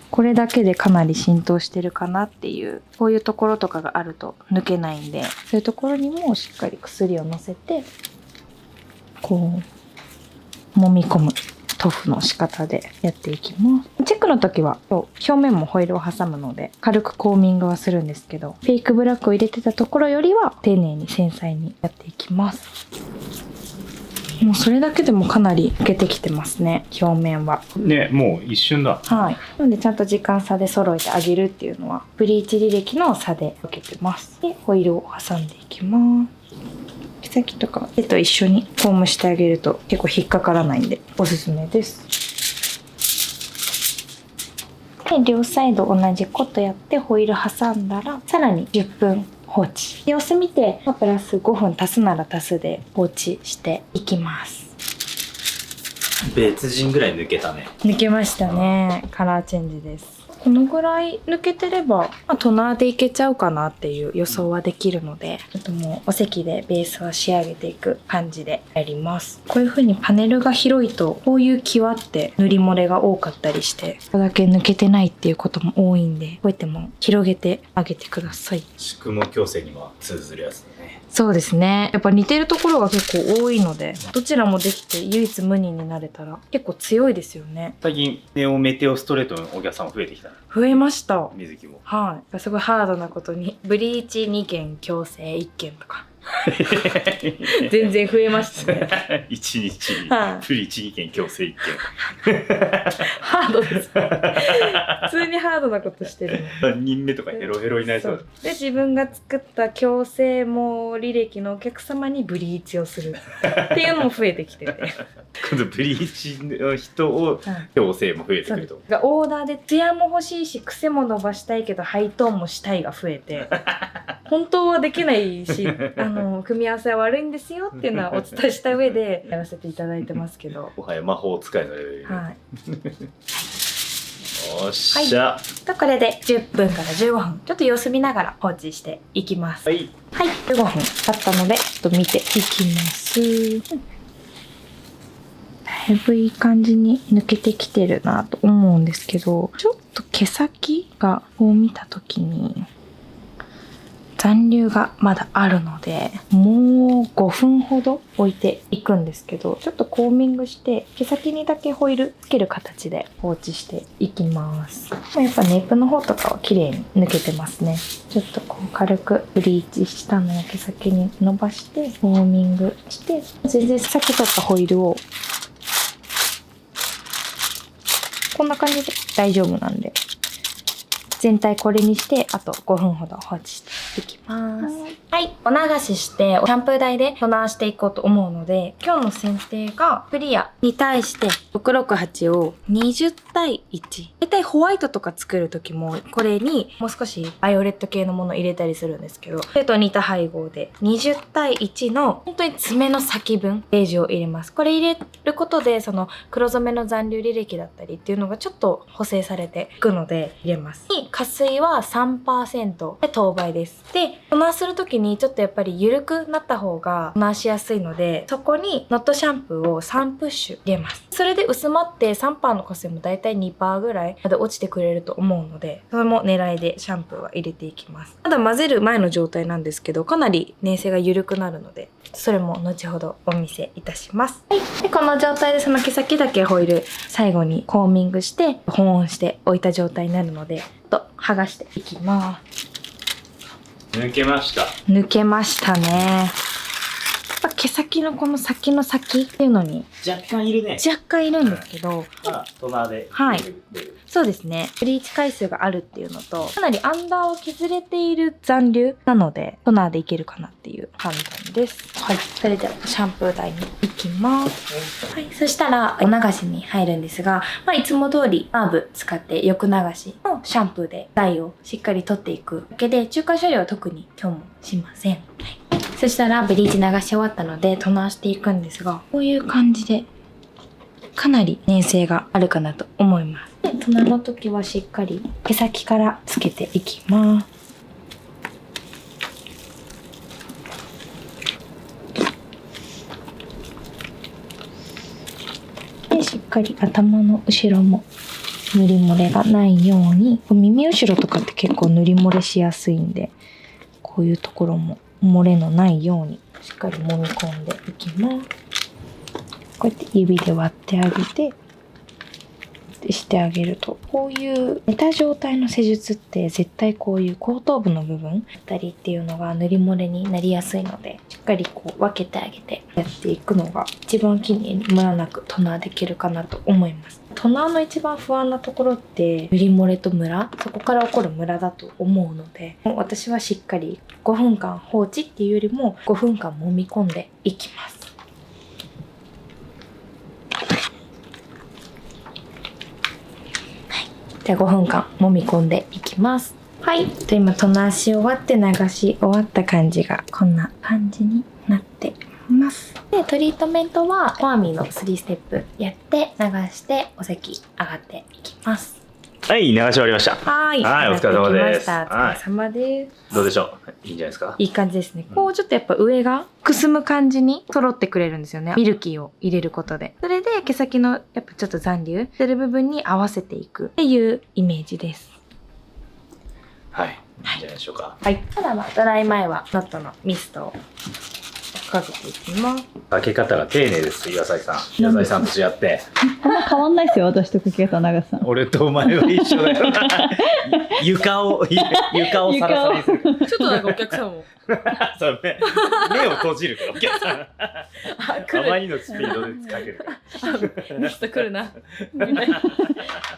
これだけでかなり浸透してるかなっていう、こういうところとかがあると抜けないんで、そういうところにもしっかり薬をのせて、こう揉み込む塗布の仕方でやっていきます。チェックの時は表面もホイールを挟むので軽くコーミングはするんですけど、フェイクブラックを入れてたところよりは丁寧に繊細にやっていきます。もうそれだけでもかなり抜けてきてますね、表面は。ね、もう一瞬だ。はい。なのでちゃんと時間差で揃えてあげるっていうのはブリーチ履歴の差で受けてます。で、ホイールを挟んでいきます。毛先とか手と一緒にコームしてあげると結構引っかからないんでおすすめです。で、両サイド同じことやってホイール挟んだらさらに10分放置。様子見て、プラス5分足すなら足すで放置していきます。別人ぐらい抜けたね。抜けましたね。カラーチェンジです。このぐらい抜けてれば、トナーでいけちゃうかなっていう予想はできるので、ちょっともうお席でベースは仕上げていく感じでやります。こういう風にパネルが広いと、こういう際って塗り漏れが多かったりして、ここだけ抜けてないっていうことも多いんで、こうやっても広げてあげてください。宿毛矯正には通ずるやつだね。そうですね。やっぱ似てるところが結構多いので、どちらもできて唯一無二になれたら結構強いですよね。最近ネオメテオストレートのお客さんも増えてきた。増えました。水木も。はい。すごいハードなことに、ブリーチ2件、矯正1件とか全然増えましたね。1日にはいプリ1、2件強制1ハードです。普通にハードなことしてるの。件3人目とかヘロヘロになりそうで自分が作った強制毛履歴のお客様にブリーチをするっていうのも増えてきてて、今度ブリーチの人を強制も増えてくると。オーダーでツヤも欲しいし癖も伸ばしたいけどハイトーンもしたいが増えて、本当はできないし組み合わせは悪いんですよっていうのはお伝えした上でやらせていただいてますけど、もはや魔法使いのレベル。はい。よっしゃ。とこれで10分から15分ちょっと様子見ながら放置していきます。はい。はい、15分経ったのでちょっと見ていきます。だいぶいい感じに抜けてきてるなと思うんですけど、ちょっと毛先がこう見た時に残留がまだあるので、もう5分ほど置いていくんですけど、ちょっとコーミングして毛先にだけホイールつける形で放置していきます。やっぱネープの方とかは綺麗に抜けてますね。ちょっとこう軽くブリーチしたのを毛先に伸ばしてコーミングして、全然さっき取ったホイールをこんな感じで大丈夫なんで、全体これにしてあと5分ほど放置していきます。はい、お流ししてシャンプー台でトナーしていこうと思うので、今日の剪定がクリアに対して668を20対1。大体ホワイトとか作る時もこれにもう少しバイオレット系のもの入れたりするんですけど、それと似た配合で20対1の本当に爪の先分ベージュを入れます。これ入れることでその黒染めの残留履歴だったりっていうのがちょっと補正されていくので入れます。加水は 3% で当倍です。で、トナーするときにちょっとやっぱり緩くなった方がトナーしやすいので、そこにノットシャンプーを3プッシュ入れます。それで薄まって 3% の加水もだいたい 2% ぐらいまで落ちてくれると思うので、それも狙いでシャンプーは入れていきます。ただ混ぜる前の状態なんですけど、かなり粘性が緩くなるので、それも後ほどお見せいたします。はい。で、この状態でその毛先だけホイール最後にコーミングして保温しておいた状態になるので、と剥がしていきます。抜けました。抜けましたね。やっぱ毛先のこの先の先っていうのに若干いるね。若干いるんですけど、トナーで。はい出る。そうですね。ブリーチ回数があるっていうのと、かなりアンダーを削れている残留なので、トナーでいけるかなっていう判断です。はい。それではシャンプー台に行きます。はい。そしたら、お流しに入るんですが、いつも通りハーブ使ってよく流しのシャンプーで台をしっかり取っていくだけで、中間処理は特に今日もしません。はい。そしたら、ブリーチ流し終わったので、トナーしていくんですが、こういう感じで、かなり粘性があるかなと思います。で、トナーの時はしっかり毛先からつけていきます。で、しっかり頭の後ろも塗り漏れがないように、耳後ろとかって結構塗り漏れしやすいんで、こういうところも漏れのないようにしっかり揉み込んでいきます。こうやって指で割ってあげて、してあげると、こういう寝た状態の施術って絶対こういう後頭部の部分だったりっていうのが塗り漏れになりやすいので、しっかりこう分けてあげてやっていくのが一番きれいにムラなくトナーできるかなと思います。トナーの一番不安なところって塗り漏れとムラ、そこから起こるムラだと思うので、私はしっかり5分間放置っていうよりも5分間揉み込んでいきます。じゃあ5分間揉み込んでいきます。はい。今トナーし終わって流し終わった感じがこんな感じになってます。で、トリートメントはファーミーの3ステップやって流してお席上がっていきます。はい、流し終わりました。はい。お疲れ様です。お疲れ様です。どうでしょう。いいんじゃないですか。いい感じですね。こうちょっとやっぱ上がくすむ感じに揃ってくれるんですよね。ミルキーを入れることで。それで毛先のやっぱちょっと残留してる部分に合わせていくっていうイメージです。はい。いいんじゃないでしょうか。はい。ただドライ前はノットのミストをかけていきます。かけ方が丁寧です岩崎さん。岩崎さんと違ってあんま変わんないですよ、私とかけ方長さん。俺とお前は一緒だよ床をサラサラにするちょっとなんかお客さんもそう目を閉じるからお客さんあ来るあまりのスピードでかけるからミスト来るなみたいな。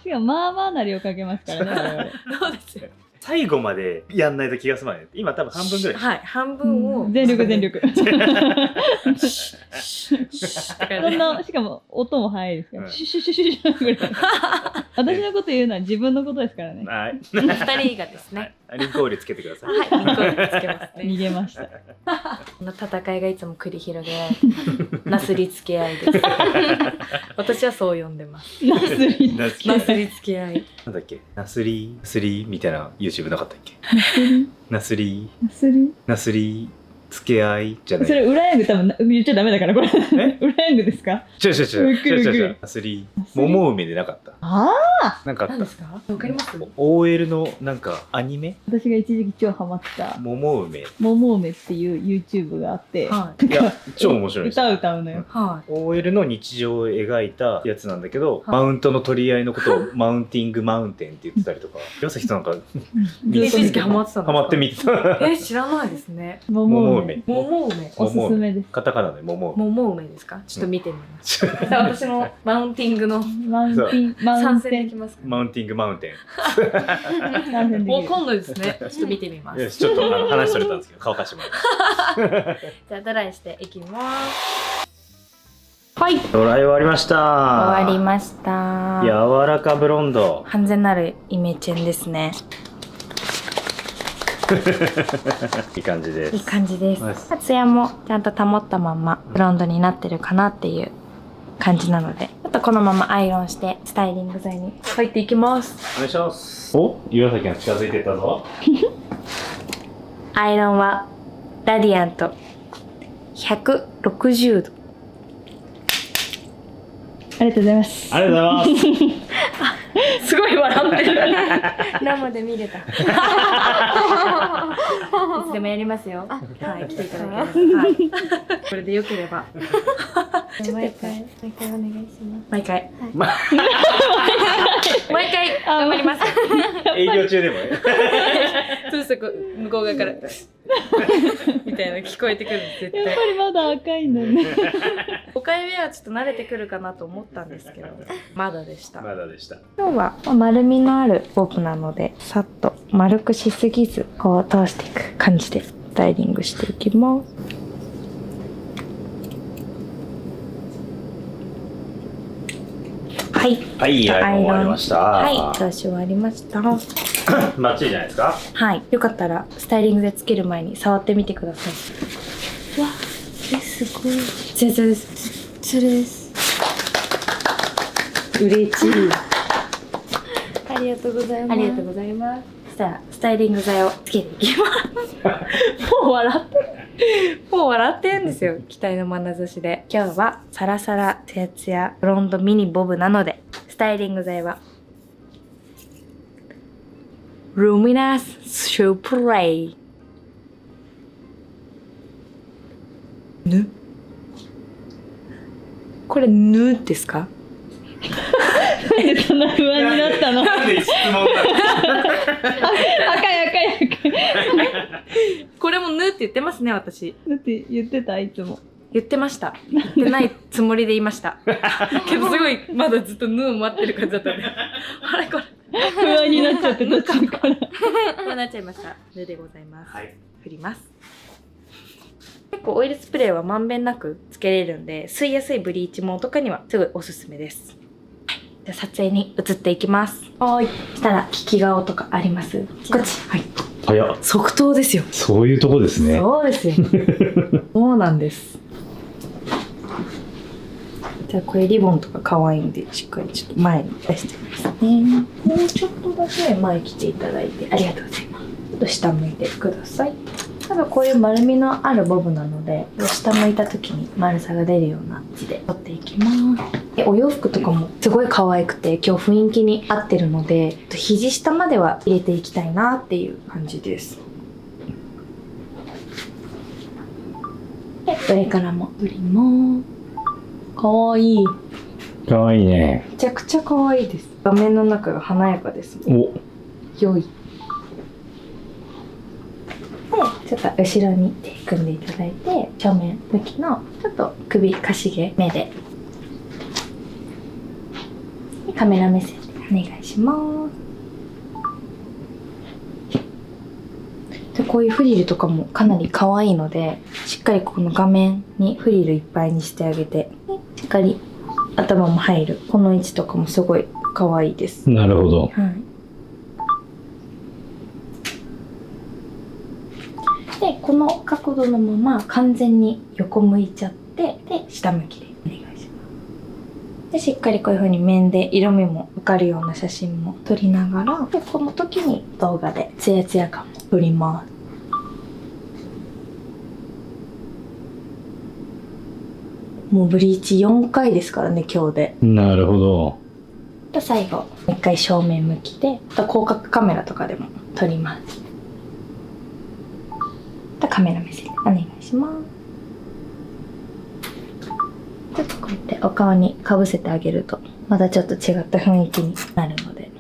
しかもまあまあな量かけますからね、我々。そうですよ。最後までやんないと気が済まない今多分半分ぐらいはい、半分を全力全力。って感じそんな、しかも音も速いですから、うんシュシュシュシュシュぐらい。私のこと言うのは自分のことですからね。はい二人がですね。リンクオールつけてくださいはい、ニコにつけますね。逃げました。この戦いがいつも繰り広げられてなすりつけ合いです。私はそう呼んでます。ナスリ。ななすりつけ合い。なんだっけナスリみたいな YouTube なかったっけナスリナスリ。付け合いじゃないそれ裏ヤング多分言っちゃダメだからこれ。裏ヤングですか？違ううっくりナスリ桃梅でなかったああ。なんかあった何ですか？わかります？ OL のなんかアニメ私が一時期超ハマった桃梅桃梅っていう YouTube があって、はいや超面白いです歌歌うのよ。は OL の日常を描いたやつなんだけど、はいマウントの取り合いのことをマウンティングマウンテンって言ってたりとか岩崎さんなんかい。一時期ハマってたんですか？ハマってみてた知らないですね。桃桃梅梅桃梅。おすすめです。カタカナで桃梅桃梅ですか？ちょっと見てみます。私のマウンティングのマウンティンマウ参ンテン戦できますか？マウンティングマウンテ参戦できる。もう今度ですね。ちょっと見てみまンよす。しちょっと話それたんですけど乾かしてもらいますじゃあトライしていきます。はい。ドライ終わりました終わりました。柔らかブロンド完全なるイメチェンですね。いい感じですいい感じですはい。ツヤもちゃんと保ったまんまブロンドになってるかなっていう感じなので、ちょっとこのままアイロンしてスタイリング剤に入っていきます。お願いしますお岩崎が近づいてったぞアイロンはラディアント160度。ありがとうございます。ありがとうございますすごい笑ってる。生で見れた。いつでもやりますよ。はい、来ていただけます。はい。これで良ければ。毎回お願いします。毎回。ま毎回頑張ります。営業中でもねそうすると向こう側からみたいな聞こえてくるんです絶対。やっぱりまだ赤いんだね。 5回目はちょっと慣れてくるかなと思ったんですけど、まだでした。まだでした今日は丸みのあるボブなので、さっと丸くしすぎずこう通していく感じでスタイリングしていきます。はいはいアイロン終わりましたはい、通し終わりました。バッチリじゃないですかはい、よかったらスタイリングでつける前に触ってみてください。わ、すごい。ツヤツヤです。それです。嬉しい。ありがとうございます。ありがとうございます。そしたらスタイリング剤をつけていきます。もう笑ってる。もう笑ってるんですよ。期待の眼差しで。今日はサラサラツヤツヤブロンドミニボブなので、スタイリング剤はルミナスシュープレイ。ぬ？これぬですか？なんでそんな不安になったの？なんで質問なの赤い赤い赤い。これもぬって言ってますね、私。だって言ってたいつも。言ってました。言ってないつもりで言いました。けどすごいまだずっとぬを待ってる感じだったんで。あれこれ。不安になっちゃって途中から。こうなっちゃいました。ぬでございます。はい振ります。結構オイルスプレーはまんべんなくつけれるんで、吸いやすいブリーチものとかにはすごいおすすめです。じゃあ撮影に移っていきます。はい。したら利き顔とかあります？こっち。はい。早っ即答ですよ。そういうとこですねそうですよ。そうなんです。じゃあこれリボンとか可愛いんでしっかりちょっと前に出してますね。もうちょっとだけ前来ていただいてありがとうございます。ちょっと下向いてください。ただこういう丸みのあるボブなので、下向いた時に丸さが出るような感じで取っていきます。でお洋服とかもすごい可愛くて今日雰囲気に合ってるので、肘下までは入れていきたいなっていう感じです。で上からも振ります。かわいい。かわいいね。めちゃくちゃかわいいです。画面の中が華やかですもん。お、良い。で、ちょっと後ろに手組んでいただいて、正面向きのちょっと首かしげ目でカメラ目線でお願いします。でこういうフリルとかもかなり可愛いので、しっかりこの画面にフリルいっぱいにしてあげて、しっかり頭も入るこの位置とかもすごい可愛いです。なるほど。はい。でこの角度のまま完全に横向いちゃって、で下向きでお願いします。でしっかりこういう風に面で色味も分かるような写真も撮りながら、でこの時に動画でツヤツヤ感も撮ります。もうブリーチ4回ですからね、今日で。なるほど。で最後一回正面向きで、あと広角カメラとかでも撮ります。カメラ目線でお願いします。ちょっとこうやってお顔にかぶせてあげるとまたちょっと違った雰囲気になるので。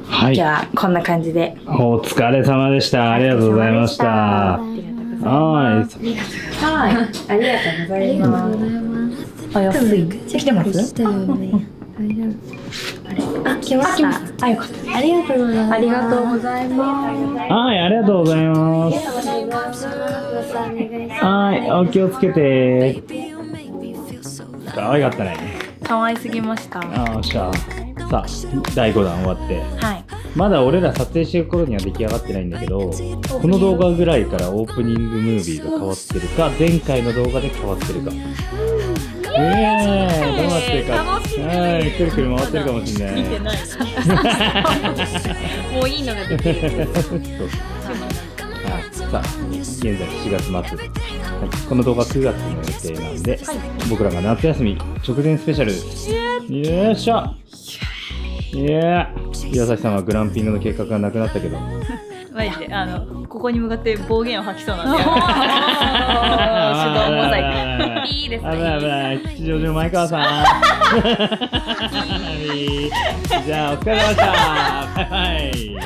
はい。じゃあこんな感じでお疲れ様でした。ありがとうございました。ありがとうございます。はい。はい、ありがとうございます。あ、安い。来てます？あ、来ました。あ、よかった。ありがとうございます。ありがとうございます。はい、ありがとうございます。はい、お気をつけて。可愛かったね。可愛すぎました。ああ、しゃあ。さあ、第5弾終わって。はい。まだ俺ら撮影してる頃には出来上がってないんだけど、この動画ぐらいからオープニングムービーが変わってるか、前回の動画で変わってるか。どうなってるか。楽しみ。はい、くるくる回ってるかもしれない。見てない。もういいのが出てる。そうさあ、現在4月末、はい、この動画9月の予定なんで、僕らが夏休み直前スペシャル、よっしゃ、いや岩崎さんはグランピングの計画がなくなったけど、マジでここに向かって暴言を吐きそうなんで手動モザイク。いいですね。危ない危ない、吉祥寺の前川さんじゃあお疲れ様でした。バイバイ。